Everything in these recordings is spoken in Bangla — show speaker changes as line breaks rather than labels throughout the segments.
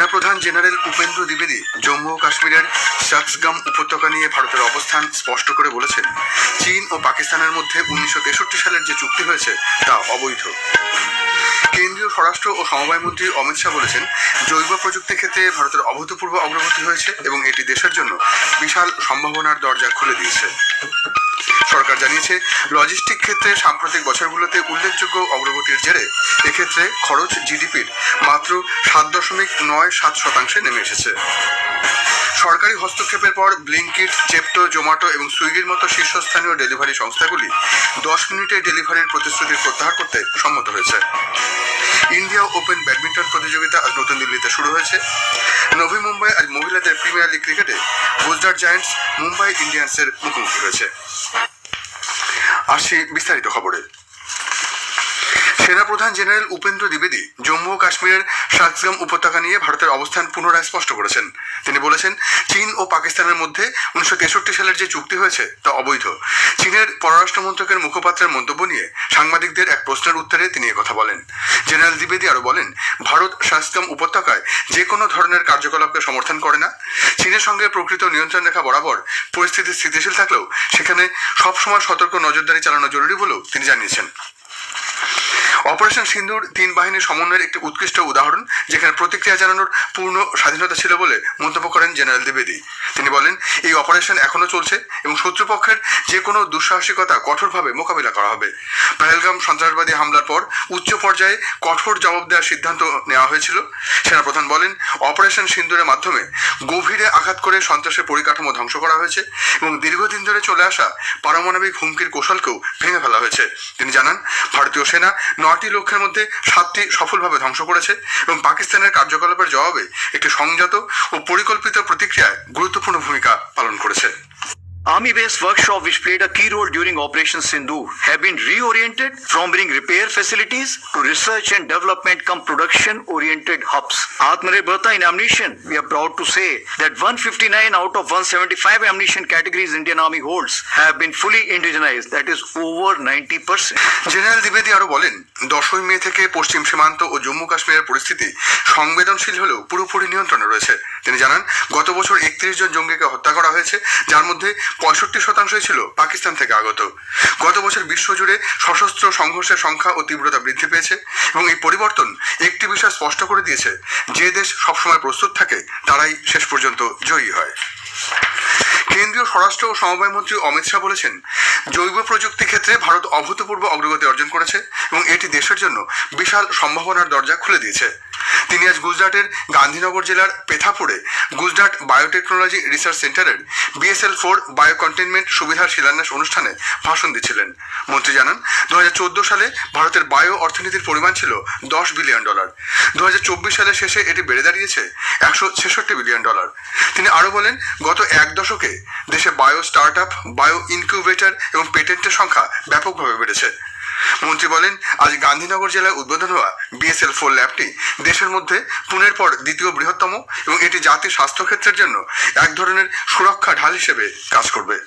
সেনাপ্রধান জেনারেল উপেন্দ্র দ্বিবেদী জম্মু ও কাশ্মীরের চাকসগাম উপত্যকা নিয়ে ভারতের অবস্থান স্পষ্ট করে বলেছেন, চীন ও পাকিস্তানের মধ্যে 1963 সালের যে চুক্তি হয়েছে তা অবৈধ। কেন্দ্রীয় স্বরাষ্ট্র ও সমবায় মন্ত্রী অমিত শাহ বলেছেন, জৈব প্রযুক্তি ক্ষেত্রে ভারতের অভূতপূর্ব অগ্রগতি হয়েছে এবং এটি দেশের জন্য বিশাল সম্ভাবনার দরজা খুলে দিয়েছে। সরকার জানিয়েছে, লজিস্টিক ক্ষেত্রে সাম্প্রতিক বছরগুলোতে উল্লেখযোগ্য অগ্রগতির জেরে এক্ষেত্রে খরচ জিডিপির মাত্র 7.97% নেমে এসেছে। সরকারি হস্তক্ষেপের পর ব্লিঙ্কিট, জেপ্টো, জোম্যাটো এবং সুইগির মতো শীর্ষস্থানীয় ডেলিভারি সংস্থাগুলি 10 মিনিটে ডেলিভারির প্রতিশ্রুতি প্রত্যাহার করতে সম্মত হয়েছে। ইন্ডিয়া ওপেন ব্যাডমিন্টন প্রতিযোগিতা আজ নতুন দিল্লিতে শুরু হয়েছে। নভি মুম্বাই আজ মহিলাদের প্রিমিয়ার লিগ ক্রিকেটে গুজরাট জায়ান্টস মুম্বাই ইন্ডিয়ান্সের মুখোমুখি হয়েছে। আসছি বিস্তারিত খবরে। সেনাপ্রধান জেনারেল উপেন্দ্র দ্বিবেদী জম্মু ও কাশ্মীরের চাকসগাম উপত্যকা নিয়ে ভারতের অবস্থান পুনরায় স্পষ্ট করেছেন। তিনি বলেছেন, চীন ও পাকিস্তানের মধ্যে 1963 সালের যে চুক্তি হয়েছে তা অবৈধ। চীনের পররাষ্ট্র মন্ত্রকের মুখপাত্রের মন্তব্য নিয়ে সাংবাদিকদের এক প্রশ্নের উত্তরে তিনি একথা বলেন। জেনারেল দ্বিবেদী আরও বলেন, ভারত চাকসগাম উপত্যকায় যে কোনো ধরনের কার্যকলাপকে সমর্থন করে না। চীনের সঙ্গে প্রকৃত নিয়ন্ত্রণ রেখা বরাবর পরিস্থিতি স্থিতিশীল থাকলেও সেখানে সবসময় সতর্ক নজরদারি চালানো জরুরি বলেও তিনি জানিয়েছেন। অপারেশন সিন্দুর 3 বাহিনীর সমন্বয়ের একটি উৎকৃষ্ট উদাহরণ, যেখানে প্রতিক্রিয়া জানানোর পূর্ণ স্বাধীনতা ছিল বলে মন্তব্য করেন জেনারেল দ্বিবেদী। তিনি বলেন, এই অপারেশন এখনও চলছে এবং শত্রুপক্ষের যে কোনো দুঃসাহসিকতা কঠোরভাবে মোকাবিলা করা হবে। পহেলগাম সন্ত্রাসবাদী হামলার পর উচ্চ পর্যায়ে কঠোর জবাব দেওয়ার সিদ্ধান্ত নেওয়া হয়েছিল। সেনাপ্রধান বলেন, অপারেশন সিন্দুরের মাধ্যমে গভীরে আঘাত করে সন্ত্রাসের পরিকাঠামো ধ্বংস করা হয়েছে এবং দীর্ঘদিন ধরে চলে আসা পারমাণবিক হুমকির কৌশলকেও ভেঙে ফেলা হয়েছে। তিনি জানান, ভারতীয় সেনা 9টি লক্ষ্যের মধ্যে 7টি সফলভাবে ধ্বংস করেছে এবং পাকিস্তানের কার্যকলাপের জবাবে একটি সংযত ও পরিকল্পিত প্রতিক্রিয়ায় গুরুত্বপূর্ণ ভূমিকা পালন করেছে।
Army-based workshop which played a key role during Operation Sindoor have been reoriented from being repair facilities to research and development cum production-oriented hubs. Atmanirbharta in ammunition, we are proud to say that 159 out of 175 ammunition categories Indian Army holds have been fully indigenized, that is over 90%.
General দ্বিবেদী আরও বলেন, 10ই মে থেকে পশ্চিম সীমান্ত ও জম্মু কাশ্মীরের পরিস্থিতি সংবেদনশীল হলেও পুরোপুরি নিয়ন্ত্রণে রয়েছে। তিনি জানান, গত বছর 31 জন জঙ্গিকে হত্যা করা হয়েছে, যার মধ্যে 65% ছিল পাকিস্তান থেকে আগত। গত বছর বিশ্বজুড়ে সশস্ত্র সংঘর্ষের সংখ্যা ও তীব্রতা বৃদ্ধি পেয়েছে এবং এই পরিবর্তন একটি বিষয় স্পষ্ট করে দিয়েছে, যে দেশ সবসময় প্রস্তুত থাকে তারাই শেষ পর্যন্ত জয়ী হয়। কেন্দ্রীয় স্বরাষ্ট্র ও সমবায় মন্ত্রী অমিত শাহ বলেছেন, জৈব প্রযুক্তি ক্ষেত্রে ভারত অভূতপূর্ব অগ্রগতি অর্জন করেছে এবং এটি দেশের জন্য বিশাল সম্ভাবনার দরজা খুলে দিয়েছে। তিনি আজ গুজরাটের গান্ধীনগর জেলার পেথাপুরে গুজরাট বায়োটেকনোলজি রিসার্চ সেন্টারের BSL-4 বায়ো কন্টেনমেন্ট সুবিধার শিলান্যাস অনুষ্ঠানে ভাষণ দিচ্ছিলেন। মন্ত্রী জানান, 2014 সালে ভারতের বায়ো অর্থনীতির পরিমাণ ছিল $10 বিলিয়ন। 2024 সালের শেষে এটি বেড়ে দাঁড়িয়েছে $166 বিলিয়ন। তিনি আরও বলেন, গত এক দশকে দেশে বায়ো স্টার্টআপ, বায়ো ইনকিউবেটর এবং পেটেন্টের সংখ্যা ব্যাপকভাবে বেড়েছে। মন্ত্রী বলেন, আজ গান্ধীনগর জেলায় উদ্বোধন হওয়া BSL-4 ল্যাবটি দেশের মধ্যে পুনের পর দ্বিতীয় বৃহত্তম এবং এটি জাতির স্বাস্থ্য ক্ষেত্রের জন্য এক ধরনের সুরক্ষা ঢাল হিসেবে কাজ করবে।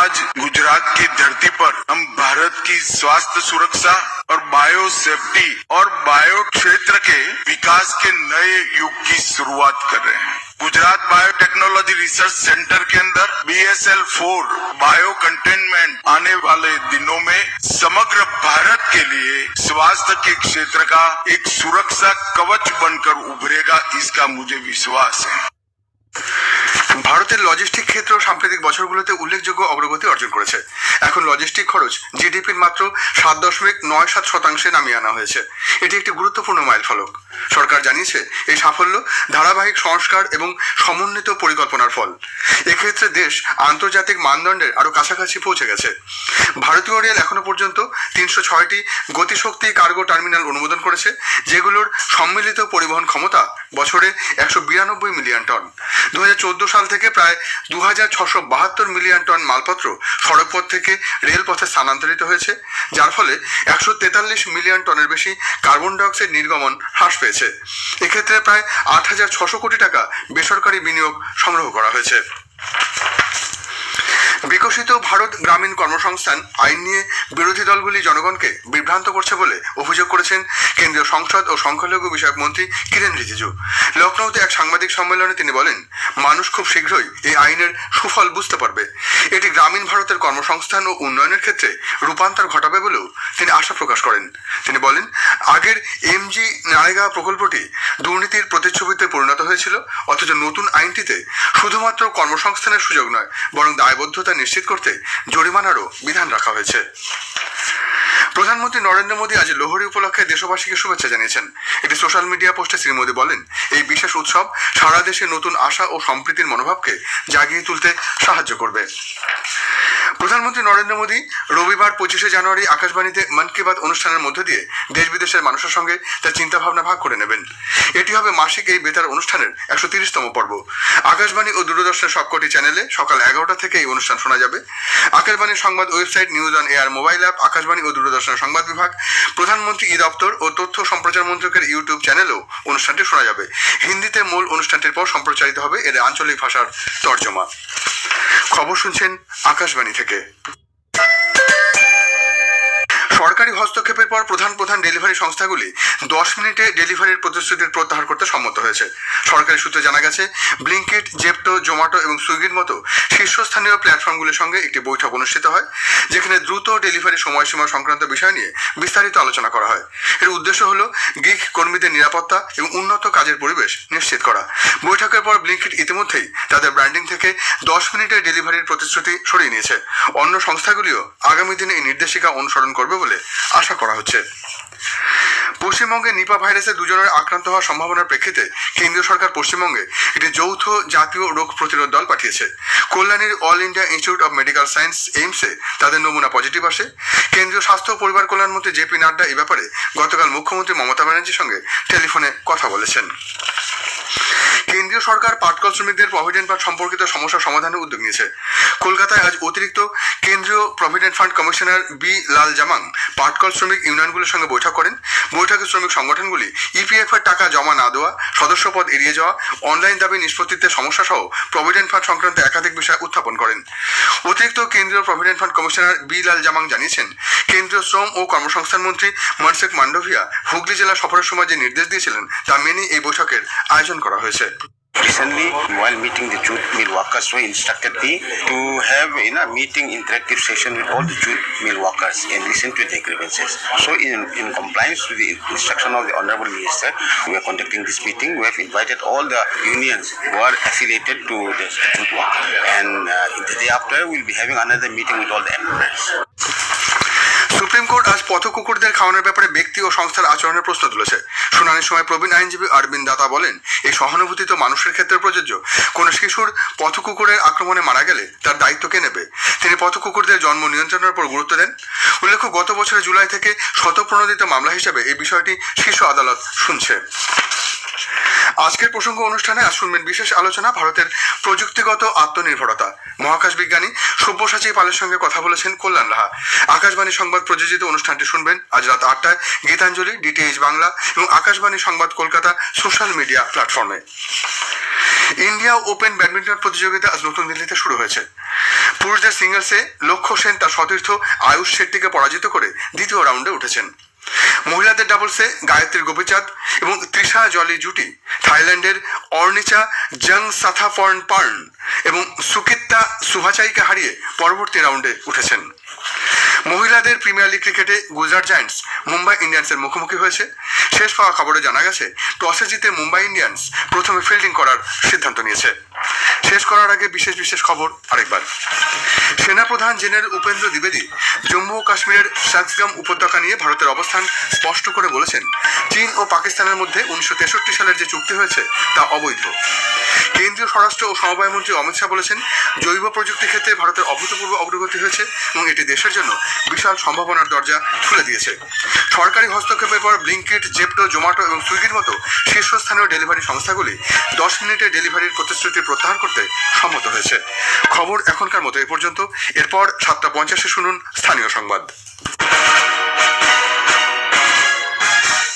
आज गुजरात की धरती पर हम भारत की स्वास्थ्य सुरक्षा और बायो सेफ्टी और बायो क्षेत्र के विकास के नए युग की शुरुआत कर रहे हैं। गुजरात बायोटेक्नोलॉजी रिसर्च सेंटर के अंदर BSL-4 बायो कंटेनमेंट आने वाले दिनों में समग्र भारत के लिए स्वास्थ्य के क्षेत्र का एक सुरक्षा कवच बनकर उभरेगा, इसका मुझे विश्वास है।
ভারতের লজিস্টিক ক্ষেত্র সাম্প্রতিক বছরগুলোতে উল্লেখযোগ্য অগ্রগতি অর্জন করেছে। এখন লজিস্টিক খরচ জিডিপির মাত্র 7.97% নামিয়ে আনা হয়েছে। এটি একটি গুরুত্বপূর্ণ মাইলফলক। সরকার জানিয়েছে, এই সাফল্য ধারাবাহিক সংস্কার এবং সমন্বিত পরিকল্পনার ফল। এক্ষেত্রে দেশ আন্তর্জাতিক মানদণ্ডের আরও কাছাকাছি পৌঁছে গেছে। ভারতীয় রেল এখনো পর্যন্ত 306টি গতিশক্তি কার্গো টার্মিনাল অনুমোদন করেছে, যেগুলোর সম্মিলিত পরিবহন ক্ষমতা বছরে 192 মিলিয়ন টন। 2014 সাল থেকে প্রায় 2672 মিলিয়ন টন মালপত্র সড়কপথ থেকে রেলপথে স্থানান্তরিত হয়েছে, যার ফলে 143 মিলিয়ন টনের বেশি কার্বন ডাইঅক্সাইড নির্গমন হ্রাস পেয়েছে। এক্ষেত্রে প্রায় 8600 কোটি টাকা বেসরকারি বিনিয়োগ সংগ্রহ করা হয়েছে। বিকশিত ভারত গ্রামীণ কর্মসংস্থান আইন নিয়ে বিরোধী দলগুলি জনগণকে বিভ্রান্ত করছে বলে অভিযোগ করেছেন কেন্দ্রীয় সংসদ ও সংখ্যালঘু বিষয়ক মন্ত্রী কিরেন রিজিজু। লখনৌতে এক সাংবাদিক সম্মেলনে তিনি বলেন, মানুষ খুব শীঘ্রই এই আইনের সুফল বুঝতে পারবে। এটি গ্রামীণ ভারতের কর্মসংস্থান ও উন্নয়নের ক্ষেত্রে রূপান্তর ঘটাবে বলেও তিনি আশা প্রকাশ করেন। তিনি বলেন, আগের এমজি নারেগা প্রকল্পটি দুর্নীতির প্রতিচ্ছবিতে পরিণত হয়েছিল, অথচ নতুন আইনটিতে শুধুমাত্র কর্মসংস্থানের সুযোগ নয়, বরং দায়বদ্ধতা নিশ্চিত করতে জরিমানারও বিধান রাখা হয়েছে। প্রধানমন্ত্রী নরেন্দ্র মোদী আজ লোহড়ী উপলক্ষে দেশবাসীকে শুভেচ্ছা জানিয়েছেন। একটি সোশ্যাল মিডিয়া পোস্টে শ্রী মোদী বলেন, এই বিশেষ উৎসব সারা দেশে নতুন আশা ও সম্প্রীতির মনোভাবকে জাগিয়ে তুলতে সাহায্য করবে। প্রধানমন্ত্রী নরেন্দ্র মোদী রবিবার 25শে জানুয়ারি আকাশবাণীতে মন কি বাত অনুষ্ঠানের মধ্য দিয়ে দেশ বিদেশের মানুষের সঙ্গে তার চিন্তাভাবনা ভাগ করে নেবেন। এটি হবে মাসিক এই বেতার অনুষ্ঠানের 130তম পর্ব। আকাশবাণী ও দূরদর্শনের সবকটি চ্যানেলে সকাল 11টা থেকে এই অনুষ্ঠান শোনা যাবে। আকাশবাণীর সংবাদ website, news on air mobile app, Akashvani ও দূরদর্শনের সংবাদ বিভাগ, প্রধানমন্ত্রী ই দপ্তর ও তথ্য সম্প্রচার মন্ত্রকের ইউটিউব চ্যানেলেও অনুষ্ঠানটি শোনা যাবে। হিন্দিতে মূল অনুষ্ঠানটির পর সম্প্রচারিত হবে এর আঞ্চলিক ভাষার তর্জমা। খবর শুনছেন আকাশবাণী থেকে। সরকারি হস্তক্ষেপের পর প্রধান ডেলিভারি সংস্থাগুলি 10 মিনিটে ডেলিভারির প্রতিশ্রুতির প্রত্যাহার করতে সম্মত হয়েছে। সরকারি সূত্রে জানা গেছে, ব্লিঙ্কিট, জেপ্টো, জোম্যাটো এবং সুইগির মতো শীর্ষস্থানীয় প্ল্যাটফর্মগুলির সঙ্গে একটি বৈঠক অনুষ্ঠিত হয়, যেখানে দ্রুত ডেলিভারি সময়সীমা সংক্রান্ত বিষয় নিয়ে বিস্তারিত আলোচনা করা হয়। এর উদ্দেশ্য হল গিগ কর্মীদের নিরাপত্তা এবং উন্নত কাজের পরিবেশ নিশ্চিত করা। বৈঠকের পর ব্লিঙ্কিট ইতিমধ্যেই তাদের ব্র্যান্ডিং থেকে 10 মিনিটের ডেলিভারির প্রতিশ্রুতি সরিয়ে নিয়েছে। অন্য সংস্থাগুলিও আগামী দিনে এই নির্দেশিকা অনুসরণ করবে বলে আশা করা হচ্ছে। পশ্চিমবঙ্গে নিপা ভাইরাসে 2 জনের আক্রান্ত হওয়ার সম্ভাবনার প্রেক্ষিতে কেন্দ্রীয় সরকার পশ্চিমবঙ্গে একটি যৌথ জাতীয় রোগ প্রতিরোধ দল পাঠিয়েছে। কল্যাণীর All India Institute of Medical Science এইমসে তাদের নমুনা পজিটিভ আসে। কেন্দ্রীয় স্বাস্থ্য ও পরিবার কল্যাণ মন্ত্রী জেপি নাড্ডা এই ব্যাপারে গতকাল মুখ্যমন্ত্রী মমতা ব্যানার্জির সঙ্গে টেলিফোনে কথা বলেছেন। কেন্দ্রীয় সরকার পাটকল শ্রমিকদের প্রভিডেন্ট ফান্ড সম্পর্কিত সমস্যা সমাধানের উদ্যোগ নিয়েছে। কলকাতায় আজ অতিরিক্ত কেন্দ্রীয় প্রভিডেন্ট ফান্ড কমিশনার বি লাল জামাং পাটকল শ্রমিক ইউনিয়নগুলির সঙ্গে বৈঠক করেন। বৈঠকে শ্রমিক সংগঠনগুলি ইপিএফ এর টাকা জমা না দেওয়া, সদস্যপদ এড়িয়ে যাওয়া, অনলাইন দাবি নিষ্পত্তিতে সমস্যা সহ প্রভিডেন্ট ফান্ড সংক্রান্ত একাধিক বিষয় উত্থাপন করেন। অতিরিক্ত কেন্দ্রীয় প্রভিডেন্ট ফান্ড কমিশনার বি লাল জামাং জানিয়েছেন, কেন্দ্রীয় শ্রম ও কর্মসংস্থান মন্ত্রী মনসুখ মান্ডভিয়া হুগলি জেলা সফরের সময় যে নির্দেশ দিয়েছিলেন তা মেনে এই বৈঠকের আয়োজন করা হয়েছে।
Recently, while meeting the jute mill workers, we instructed me to have a meeting interactive session with all the jute mill workers and listen to their grievances. So, in compliance with the instruction of the Honorable Minister, we are conducting this meeting. We have invited all the unions who are affiliated to the jute work, and the day after, we will be having another meeting with all the employers.
Supreme court আজ পথ কুকুরদের খাওয়ানোর ব্যাপারে ব্যক্তি ও সংস্থার আচরণের প্রশ্ন তুলেছে। শুনানির সময় প্রবীণ আইনজীবী অরবিন্দ দাতা বলেন, এই সহানুভূতি তো মানুষের ক্ষেত্রে প্রযোজ্য। কোনো শিশুর পথ কুকুরের আক্রমণে মারা গেলে তার দায়িত্ব কে নেবে? তিনি পথ কুকুরদের জন্ম নিয়ন্ত্রণের উপর গুরুত্ব দেন। উল্লেখ্য, গত বছরের জুলাই থেকে স্বতঃপ্রণোদিত মামলা হিসেবে এই বিষয়টি শীর্ষ আদালত শুনছে। আজকের প্রসঙ্গ অনুষ্ঠানে আজ শুনবেন বিশেষ আলোচনা, ভারতের প্রযুক্তিগত আত্মনির্ভরতা। মহাকাশ বিজ্ঞানী সব্যসাচী পালের সঙ্গে কথা বলেছেন কল্যাণ লাহা। আকাশবাণী সংবাদ প্রযোজিত অনুষ্ঠানটি শুনবেন আজ রাত 8টায় গীতাঞ্জলি, ডিটিএইচ বাংলা এবং আকাশবাণী সংবাদ কলকাতা সোশ্যাল মিডিয়া প্ল্যাটফর্মে। ইন্ডিয়া ওপেন ব্যাডমিন্টন প্রতিযোগিতা আজ নতুন দিল্লিতে শুরু হয়েছে। পুরুষদের সিঙ্গলসে লক্ষ্য সেন তার সতীর্থ আয়ুষ শেট্টিকে পরাজিত করে দ্বিতীয় রাউন্ডে উঠেছেন। মহিলাদের ডাবলসে গায়ত্রী গোপীচাঁদ এবং তৃষা জলি জুটি থাইল্যান্ডের অর্নিচা জং সাথাফর্নপার্ন এবং সুকিত্তা সুভাচাইকে হারিয়ে পরবর্তী রাউন্ডে উঠেছেন। মহিলাদের প্রিমিয়ার লিগ ক্রিকেটে গুজরাট জায়ান্টস মুম্বাই ইন্ডিয়ান্সের মুখোমুখি হয়েছে। শেষ পাওয়া খবরে জানা গেছে, টসে জিতে মুম্বাই ইন্ডিয়ান্স প্রথমে ফিল্ডিং করার সিদ্ধান্ত নিয়েছে। শেষ করার আগে বিশেষ খবর আরেকবার। সেনাপ্রধান জেনারেল উপেন্দ্র দ্বিবেদী জম্মু ও কাশ্মীরের শাকগাম উপত্যকা নিয়ে ভারতের অবস্থান স্পষ্ট করে বলেছেন, চীন ও পাকিস্তানের মধ্যে 1963 সালের যে চুক্তি হয়েছে তা অবৈধ। কেন্দ্রীয় স্বরাষ্ট্র ও সমবায় মন্ত্রী অমিত শাহ বলেছেন, জৈব প্রযুক্তি ক্ষেত্রে ভারতের অভূতপূর্ব অগ্রগতি হয়েছে এবং এটি দেশের জন্য বিশাল সম্ভাবনার দরজা খুলে দিয়েছে। সরকারি হস্তক্ষেপের পর ব্লিঙ্কিট, জেপ্টো, জোম্যাটো এবং সুইগির মতো শীর্ষস্থানীয় ডেলিভারি সংস্থাগুলি 10 মিনিটে ডেলিভারির প্রতিশ্রুতি প্রত্যাহার করতে সম্মত হয়েছে। খবর এখনকার মতো এ পর্যন্ত। এরপর 7:50 শুনুন স্থানীয় সংবাদ।